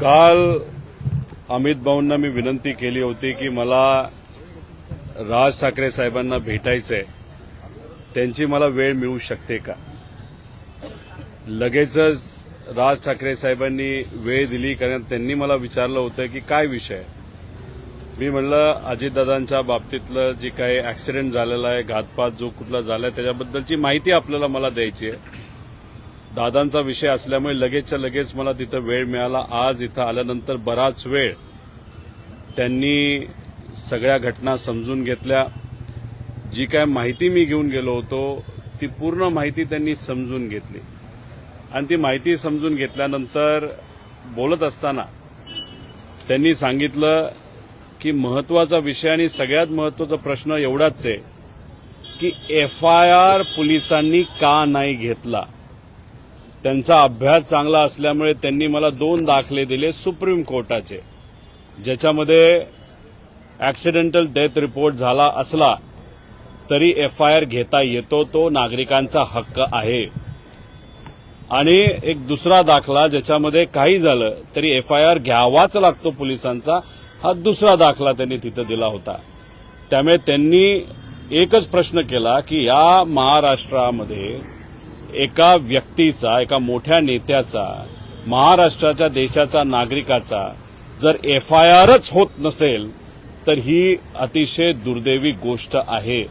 काल अमित भाऊंना मी विनंती केली होती की मला राज ठाकरे साहेबांना भेटायचंय, त्यांची मला वेळ मिळू शकते का. लगेचच राज ठाकरे साहेबांनी वेळ दिली, कारण त्यांनी मला विचारलं होतं की काय विषय. मी म्हणलं अजितदादांच्या बाबतीतलं जी काही ऍक्सिडेंट झालेला आहे, घातपात जो कुठला झालाय, त्याच्याबद्दलची माहिती आपल्याला मला द्यायची आहे. दादांचा विषय असल्यामुळे लगेचच्या लगेच मला तिथं वेळ मिळाला. आज इथं आल्यानंतर बराच वेळ त्यांनी सगळ्या घटना समजून घेतल्या. जी काय माहिती मी घेऊन गेलो होतो ती पूर्ण माहिती त्यांनी समजून घेतली, आणि ती माहिती समजून घेतल्यानंतर बोलत असताना त्यांनी सांगितलं की महत्वाचा विषय आणि सगळ्यात महत्वाचा प्रश्न एवढाच आहे की FIR पोलिसांनी का नाही घेतला. त्यांचा अभ्यास चांगला असल्यामुळे त्यांनी मला 2 दाखले दिले सुप्रीम कोर्टाचे, ज्याच्यामध्ये ऍक्सिडेंटल डेथ रिपोर्ट झाला असला तरी FIR घेता येतो, तो नागरिकांचा हक्क आहे. आणि एक दुसरा दाखला ज्याच्यामध्ये काही झालं तरी FIR घ्यावाच लागतो पोलिसांचा, हा दुसरा दाखला त्यांनी तिथं दिला होता. त्यामुळे त्यांनी एकच प्रश्न केला की या महाराष्ट्रामध्ये एका व्यक्तीचा, एका मोठ्या नेत्याचा, महाराष्ट्राच्या देशाचा नागरिकाचा जर FIRच होत नसेल तर ही अतिशय दुर्दैवी गोष्ट आहे.